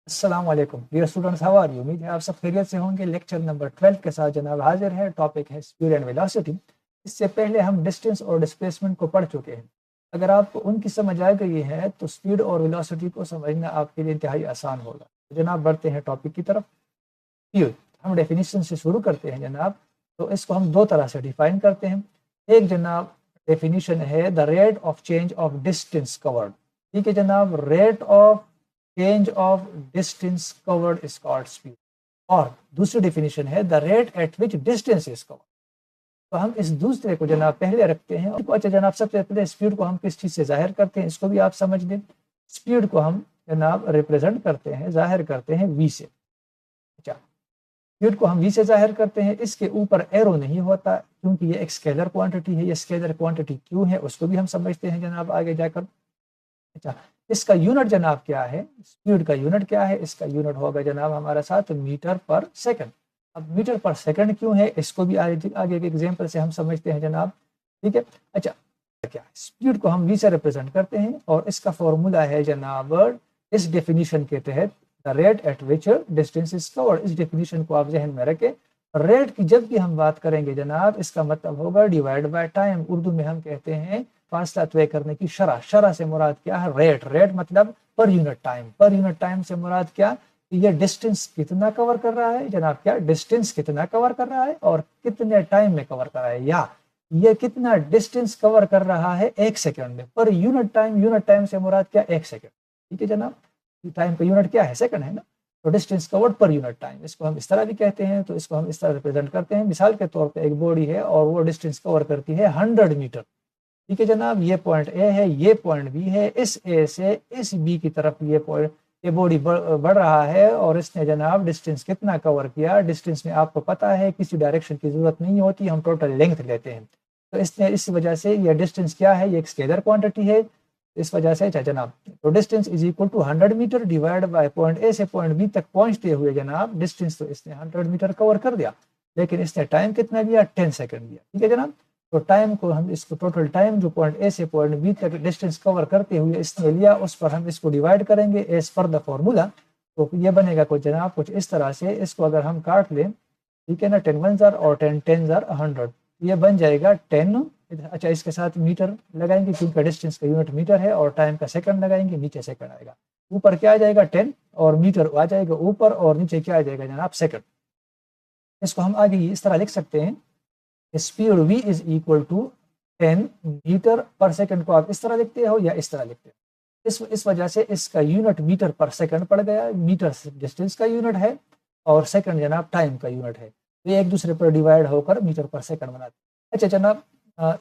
अस्सलाम वालेकुम dear students, how are you. उम्मीद है आप सब खैरियत से होंगे। लेक्चर नंबर 12 के साथ जनाब हाजिर है। टॉपिक है स्पीड एंड वेलोसिटी। इससे पहले हम डिस्टेंस और डिस्प्लेसमेंट को पढ़ चुके हैं। अगर आपको उनकी समझ आ गई है तो स्पीड और वेलोसिटी को समझना आपके लिए इंतहाई आसान होगा। तो जनाब बढ़ते हैं टॉपिक की तरफ। स्पीड हम डेफिनेशन से शुरू करते हैं जनाब। तो इसको हम दो तरह से डिफाइन करते हैं। एक जनाब डेफिनेशन है the rate of change of distance covered. ठीक है जनाब, rate of change of distance covered is called speed. और दूसरी डेफिनेशन है the rate at which distance is covered. तो हम इस दूसरे को जनाब पहले रखते हैं। अच्छा जनाब, सबसे पहले स्पीड को हम किस चीज़ से जाहिर करते हैं, इसको भी आप समझ लें। स्पीड को हम जनाब रिप्रेजेंट करते हैं, जाहिर करते हैं वी से। अच्छा, स्पीड को हम वी से जाहिर करते हैं। इसके ऊपर एरो नहीं होता क्योंकि ये एक स्केलर क्वांटिटी है। ये स्केलर क्वांटिटी क्यों है उसको भी हम समझते हैं जनाब आगे जाकर। अच्छा, इसका यूनिट जनाब क्या है, स्पीड का यूनिट क्या है? इसका यूनिट होगा जनाब हमारा साथ मीटर पर सेकंड। अब मीटर पर सेकंड क्यों है इसको भी आगे आगे के एग्जांपल से हम समझते हैं जनाब। ठीक है। अच्छा, क्या है स्पीड को हम वी से रिप्रेजेंट करते हैं और इसका फॉर्मूला है जनाब इस डेफिनेशन के तहत the rate at which distance is covered. इस डेफिनेशन को आप जहन में रखें। रेट की जब भी हम बात करेंगे जनाब, इसका मतलब होगा डिवाइड बाय टाइम। उर्दू में हम कहते हैं फासला तय करने की शरह। शरह से मुराद क्या है? रेट। रेट मतलब पर यूनिट टाइम। पर यूनिट टाइम से मुराद क्या? ये डिस्टेंस कितना कवर कर रहा है जनाब, क्या डिस्टेंस कितना कवर कर रहा है और कितने टाइम में कवर कर रहा है, या ये कितना डिस्टेंस कवर कर रहा है एक सेकंड में। पर यूनिट टाइम, यूनिट टाइम से मुराद क्या? एक सेकंड। ठीक है जनाब, टाइम का यूनिट क्या है? सेकंड है ना। तो डिस्टेंस कवर्ड पर यूनिट टाइम, इसको हम इस तरह भी कहते हैं। तो इसको हम इस तरह रिप्रेजेंट करते हैं। मिसाल के तौर पे एक बॉडी है और वो डिस्टेंस कवर करती है 100 मीटर। ठीक है जनाब, ये पॉइंट ए है, ये पॉइंट बी है। इस ए से इस बी की तरफ ये पॉइंट, ये बॉडी बढ़ रहा है और इसने जनाब डिस्टेंस कितना कवर किया? डिस्टेंस में आपको पता है किसी डायरेक्शन की जरूरत नहीं होती, हम टोटल लेंथ लेते हैं। तो इसने इस वजह से ये डिस्टेंस क्या है? ये एक स्केलर क्वांटिटी है। इस वजह से जनाब तो distance is equal to 100 metre divide by point A से पॉइंट बी तक पहुंचते हुए जनाब डिस्टेंस तो इसने 100 मीटर कवर कर दिया, लेकिन इसने टाइम कितना लिया? 10 सेकंड लिया। ठीक है जनाब, तो टाइम को हम इसको टोटल टाइम जो पॉइंट ए से पॉइंट बी तक डिस्टेंस कवर करते हुए इसने लिया, उस पर हम इसको डिवाइड करेंगे एज पर द फॉर्मूला। तो ये बनेगा कुछ जनाब कुछ इस तरह से। इसको अगर हम काट लें, ठीक है ना, 10 1 जार और 10 10 जार 100, ये बन जाएगा 10। अच्छा, इसके साथ मीटर लगाएंगे क्योंकि डिस्टेंस का यूनिट मीटर है, और टाइम का सेकंड लगाएंगे, नीचे सेकंड आएगा। ऊपर क्या आ जाएगा? 10 और मीटर आ जाएगा ऊपर, और नीचे क्या आ जाएगा जनाब? सेकंड। इसको हम आगे इस तरह लिख सकते हैं, speed v is equal to 10 metre per second. को आप इस तरह लिखते हो या इस तरह लिखते हो? इस वजह से इसका यूनिट मीटर पर सेकंड पड़ गया। मीटर डिस्टेंस का यूनिट है और सेकंड जनाब टाइम का यूनिट है। तो ये एक दूसरे पर डिवाइड होकर मीटर पर सेकंड बनाते हैं। अच्छा जनाब,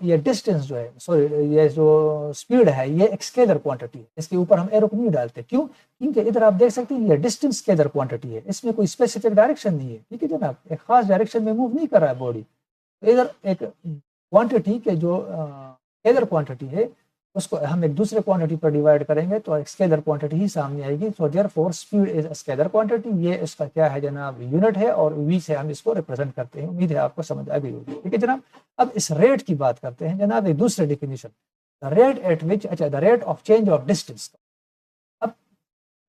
ये डिस्टेंस जो है, सॉरी, ये जो स्पीड है ये एक स्केलर क्वांटिटी है। इसके ऊपर हम एरो नहीं डालते। क्यों? क्योंकि इधर आप देख सकते हैं ये डिस्टेंस स्केलर क्वांटिटी है, इसमें कोई स्पेसिफिक डायरेक्शन नहीं है। ठीक है जनाब, एक खास डायरेक्शन में मूव नहीं कर रहा है बॉडी। इधर एक क्वांटिटी के जो स्केलर क्वांटिटी है उसको हम एक दूसरे क्वांटिटी पर डिवाइड करेंगे तो एक स्केलर क्वांटिटी ही सामने आएगी। So therefore speed is a scalar quantity. ये इसका क्या है जनाब? यूनिट है, और वी से हम इसको रिप्रेजेंट करते हैं। उम्मीद है आपको समझ आ गई होगी। ठीक है जनाब, अब इस रेट की बात करते हैं जनाब, एक दूसरे definition, the rate at which, अच्छा, the rate of change of distance. अब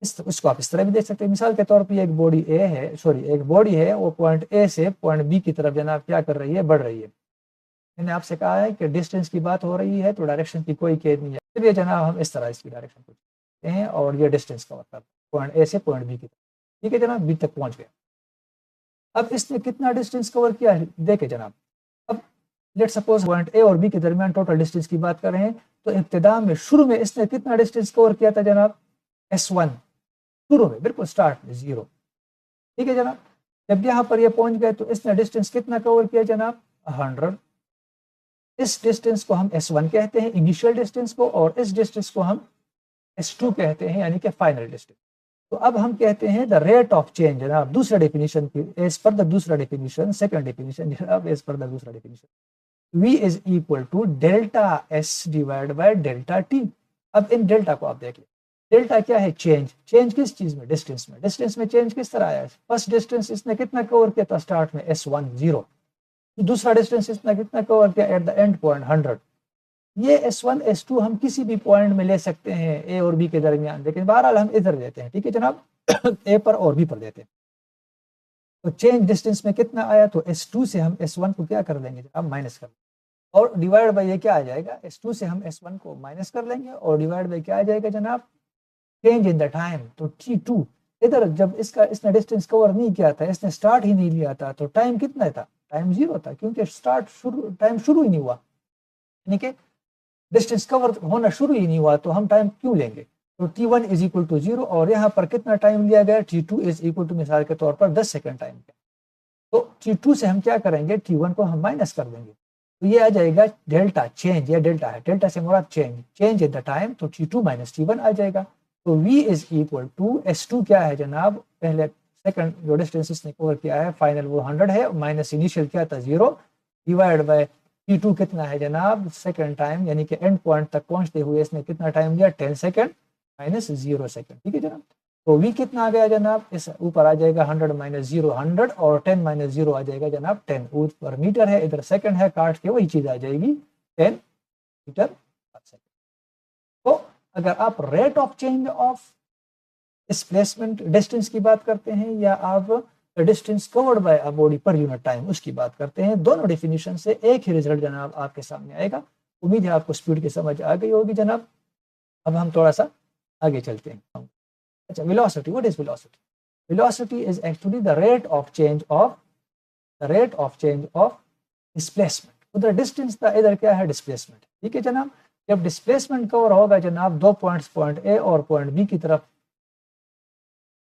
इसको आप इस तरह भी देख सकते हैं। मिसाल के तौर पर एक बॉडी ए है, सॉरी एक बॉडी है, वो पॉइंट ए से पॉइंट बी की तरफ जनाब क्या कर रही है? बढ़ रही है। मैंने आपसे कहा है कि डिस्टेंस की बात हो रही है तो डायरेक्शन की कोई कैद नहीं है। चलिए जनाब हम इस तरह इसकी डायरेक्शन को देखते हैं और ये डिस्टेंस कवर करते हैं पॉइंट ए से पॉइंट बी की तरफ। ठीक है जनाब, बी तक पहुंच गया। अब इसने कितना डिस्टेंस कवर किया है देखे जनाब। अब लेट सपोज पॉइंट ए और बी के दरमियान टोटल डिस्टेंस की बात कर रहे हैं, तो इब्तिदा में शुरू में इसने कितना डिस्टेंस कवर किया था जनाब? S1। शुरू में बिल्कुल स्टार्ट में 0। ठीक है जनाब, जब यहाँ पर ये पहुंच गए तो इसने डिस्टेंस कितना कवर किया जनाब? 100। इस डिस्टेंस को हम S1 कहते हैं, इनिशियल डिस्टेंस को, और इस डिस्टेंस को हम S2 कहते हैं, यानी कि फाइनल डिस्टेंस। तो अब हम कहते हैं द रेट ऑफ चेंज जनाब, दूसरा डेफिनेशन की एज पर द दूसरा डेफिनेशन, सेकंड डेफिनेशन जनाब एज पर द दूसरा definition, v is equal to delta s divide by delta t। अब इन डेल्टा को आप देखिए, डेल्टा क्या है? चेंज। चेंज किस चीज में? डिस्टेंस में। डिस्टेंस में चेंज किस तरह आया? फर्स्ट डिस्टेंस इसने कितना कवर किया था स्टार्ट में? S1 0। दूसरा डिस्टेंस इसने कितना कवर किया एट द एंड पॉइंट? 100। ये S1 S2 हम किसी भी पॉइंट में ले सकते हैं ए और बी के दरमियान, लेकिन बहरहाल हम इधर लेते हैं। ठीक है जनाब, ए पर और बी पर देते हैं। तो चेंज डिस्टेंस में कितना आया, तो S2 से हम S1 को क्या कर देंगे, अब माइनस कर लेंगे और डिवाइड बाई ये क्या आ जाएगा, S2 से हम S1 को माइनस कर लेंगे और डिवाइड बाई क्या आ जाएगा जनाब, चेंज इन द टाइम। तो T2 इधर जब इसने डिस्टेंस कवर नहीं किया था, इसने स्टार्ट ही नहीं लिया था, तो टाइम कितना था, टाइम 0 था, क्योंकि टाइम शुरू ही नहीं हुआ, यानी कि डिस्टेंस कवर होना शुरू ही नहीं हुआ, तो हम टाइम क्यों लेंगे। तो T1 इज इक्वल टू 0 और यहाँ पर कितना टाइम लिया गया, T2 इज इक्वल टू मिसाल के तौर पर 10 सेकंड टाइम का। तो T2 से हम क्या करेंगे, T1 को हम माइनस कर देंगे, तो ये आ जाएगा डेल्टा चेंज, या डेल्टा है, डेल्टा से मुराद चेंज इन द टाइम, तो T2 माइनस T1 आ जाएगा। तो V is equal to S2 क्या है जनाब, पहले सेकंड जो डिस्टेंस इसने कवर किया है फाइनल वो 100 है, माइनस इनिशियल क्या था 0, डिवाइड बाय T2 कितना है जनाब, सेकंड टाइम, यानी कि एंड पॉइंट तक पहुंचते हुए इसने कितना टाइम लिया, 10 सेकंड माइनस 0 सेकंड, ठीक है जनाब। तो V कितना आ गया जनाब, इस ऊपर आ जाएगा 100 माइनस 0 100 और 10 माइनस 0 आ जाएगा जनाब 10, ऊपर मीटर है इधर सेकंड है, काट के वही चीज आ जाएगी 10 मीटर पर सेकंड। तो अगर आप rate of change of displacement distance की बात करते हैं या आप distance covered by a body per unit time उसकी बात करते हैं, दोनों डेफिनेशन से एक ही रिजल्ट जनाब आपके सामने आएगा। उम्मीद है आपको स्पीड की समझ आ गई होगी जनाब। अब हम थोड़ा सा आगे चलते हैं। अच्छा, velocity, what is velocity, velocity is actually the rate of change of displacement. उधर डिस्टेंस था, इधर क्या है डिस्प्लेसमेंट, ठीक है जनाब। जब डिस्प्लेसमेंट कवर होगा जनाब दो पॉइंट्स, पॉइंट ए और पॉइंट बी की तरफ,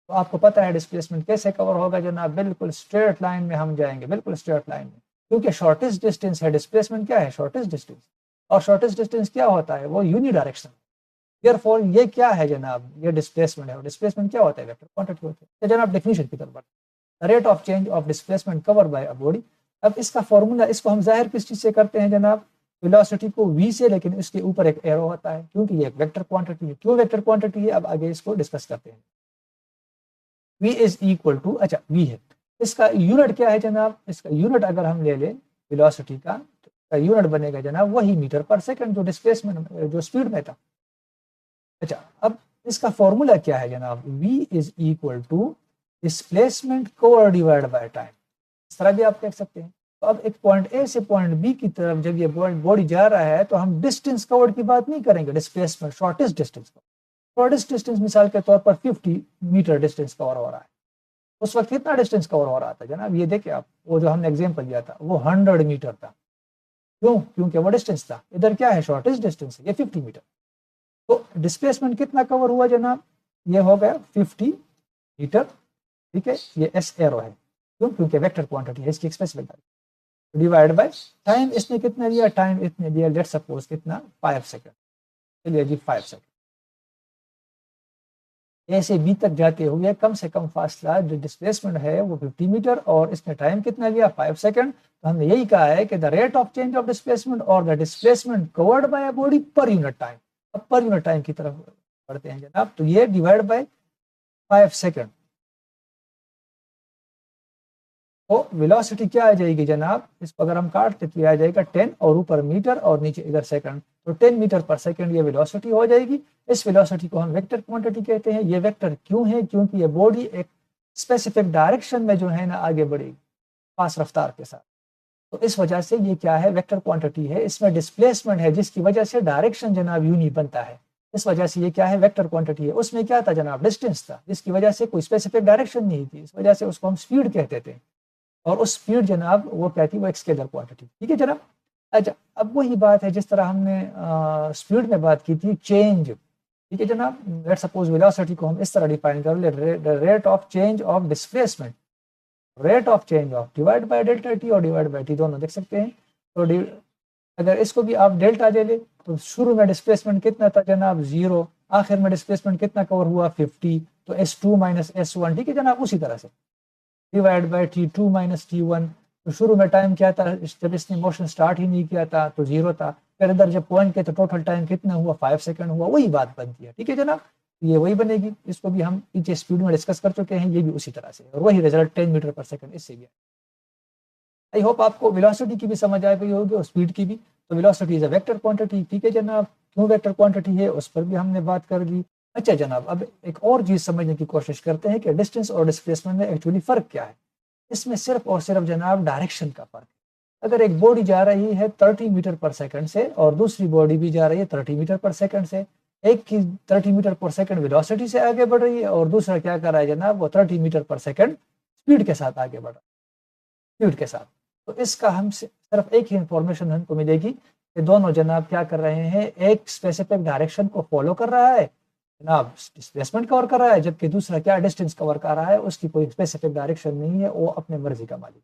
तो आपको पता है डिस्प्लेसमेंट कैसे कवर होगा जनाब, बिल्कुल स्ट्रेट लाइन में हम जाएंगे, बिल्कुल स्ट्रेट लाइन में, क्योंकि शॉर्टेस्ट डिस्टेंस है, डिस्प्लेसमेंट क्या है शॉर्टेस्ट डिस्टेंस, और शॉर्टेस्ट डिस्टेंस क्या होता है, वो यूनिडायरेक्शनल। देयरफॉर ये क्या है जनाब, ये डिस्प्लेसमेंट है, और डिस्प्लेसमेंट क्या होता है, वेक्टर क्वांटिटी होती है। तो जनाब डेफिनेशन की तरफ बढ़ते, rate of change of displacement cover by a body. अब इसका फॉर्मूला, इसको हम जाहिर किस चीज से करते हैं जनाब, वेलोसिटी को v से, लेकिन इसके ऊपर एक एरो होता है क्योंकि ये एक वेक्टर क्वांटिटी है। क्यों वेक्टर क्वांटिटी है, अब आगे इसको डिस्कस करते हैं। v इज इक्वल टू, अच्छा v है, इसका यूनिट क्या है जनाब, इसका यूनिट अगर हम ले लें वेलोसिटी का, तो यूनिट बनेगा जनाब वही मीटर पर सेकंड जो डिस्प्लेसमेंट जो स्पीड में था। अच्छा, अब इसका फॉर्मूला क्या है जनाब, v is equal to displacement cover divide by time, इस तरह भी आप देख सकते हैं। तो अब एक पॉइंट ए से पॉइंट बी की तरफ जब ये बॉडी जा रहा है, तो हम डिस्टेंस कवर्ड की बात नहीं करेंगे, displacement shortest distance, shortest distance मिसाल के तौर पर 50 मीटर डिस्टेंस कवर हो रहा है। उस वक्त कितना डिस्टेंस कवर हो रहा था जनाब, ये देखिए आप, वो जो हमने एग्जाम्पल दिया था वो 100 मीटर था। क्यों, क्योंकि वो डिस्टेंस था, इधर क्या है शॉर्टेस्ट डिस्टेंस है, ये 50 मीटर। तो डिस्प्लेसमेंट कितना कवर हुआ जनाब, ये हो गया 50 मीटर, ठीक है, ये एस एरो है, क्यों, क्योंकि वेक्टर क्वांटिटी है, इसकी स्पेसिफिक डिवाइड बाय टाइम, इसने कितना दिया, टाइम इसने दिया लेट सपोज कितना 5 सेकंड, चलिए जी 5 सेकंड। ए से बी तक जाते हुए कम से कम फासला जो डिस्प्लेसमेंट है वो 50 मीटर और इसने टाइम कितना लिया 5 सेकंड। तो हमने यही कहा है कि the rate of change of displacement और the displacement covered by a body per unit time. अब पर यूनिट टाइम की तरफ बढ़ते हैं जनाब, तो ये डिवाइड बाय 5 सेकंड, तो वेलोसिटी क्या आ जाएगी जनाब, इसको अगर हम काटते तो आ जाएगा 10 और ऊपर मीटर और नीचे इधर सेकंड, तो 10 मीटर पर सेकंड ये वेलोसिटी हो जाएगी। इस वेलोसिटी को हम वेक्टर क्वांटिटी कहते हैं। ये वेक्टर क्यों है, क्योंकि ये बॉडी एक स्पेसिफिक डायरेक्शन में जो है ना आगे बढ़ेगी फास्ट रफ्तार के साथ, तो इस वजह से ये क्या है वेक्टर क्वांटिटी है। इसमें डिस्प्लेसमेंट है जिसकी वजह से डायरेक्शन जनाब यूनी बनता है, इस वजह से ये क्या है वेक्टर क्वांटिटी है। उसमें क्या था जनाब, डिस्टेंस था जिसकी वजह से कोई स्पेसिफिक डायरेक्शन नहीं थी, इस वजह से उसको हम स्पीड कहते थे, और उस स्पीड जनाब वो क्या थी, वो एक स्केलर क्वांटिटी, ठीक है जनाब। अच्छा, अब वही बात है जिस तरह हमने स्पीड में बात की थी, चेंज, ठीक है जनाब। लेट सपोज वेलोसिटी को हम इस तरह डिफाइन कर ले, rate of change of displacement, rate of change of divide by delta T और डिवाइड बाय टी दोनों देख सकते हैं। तो अगर इसको भी आप डेल्टा ले ले, तो शुरू में डिस्प्लेसमेंट कितना था जनाब 0, आखिर में डिस्प्लेसमेंट कितना कवर हुआ 50, तो S2 माइनस S1, ठीक है जनाब। उसी तरह से divide by T2 minus T1, तो शुरू में टाइम क्या था, जब इसने मोशन स्टार्ट ही नहीं किया था तो 0 था, फिर इधर जब पॉइंट के तो टोटल टाइम कितना हुआ 5 सेकंड हुआ, वही बात बनती है, ठीक है जनाब। ये वही बनेगी, इसको भी हम पीछे स्पीड में डिस्कस कर चुके हैं, ये भी उसी तरह से, और वही रिजल्ट 10 मीटर पर सेकंड इससे भी। आई होप आपको वेलोसिटी की भी समझ आ गई होगी और स्पीड की भी। तो velocity is a vector quantity, ठीक है जनाब। क्यों वेक्टर क्वांटिटी है उस पर भी हमने बात कर दी। अच्छा जनाब, अब एक और चीज़ समझने की कोशिश करते हैं कि डिस्टेंस और डिस्प्लेसमेंट में एक्चुअली फ़र्क क्या है। इसमें सिर्फ़ और सिर्फ़ जनाब डायरेक्शन का फ़र्क है। अगर एक बॉडी जा रही है 30 मीटर पर सेकंड से और दूसरी बॉडी भी जा रही है 30 मीटर पर सेकंड से, एक की 30 मीटर पर सेकंड वेलोसिटी से आगे बढ़ रही है और दूसरा क्या कर रहा है जनाब, वो 30 मीटर पर सेकंड स्पीड के साथ आगे बढ़ रहा है, स्पीड के साथ। तो इसका हम सिर्फ़ एक ही इन्फॉर्मेशन हमको मिलेगी कि दोनों जनाब क्या कर रहे हैं, एक स्पेसिफिक डायरेक्शन को फ़ॉलो कर रहा है जनाब, डिस्प्लेसमेंट कवर कर रहा है, जबकि दूसरा क्या डिस्टेंस कवर कर रहा है, उसकी कोई स्पेसिफिक डायरेक्शन नहीं है, वो अपने मर्ज़ी का मालिक है।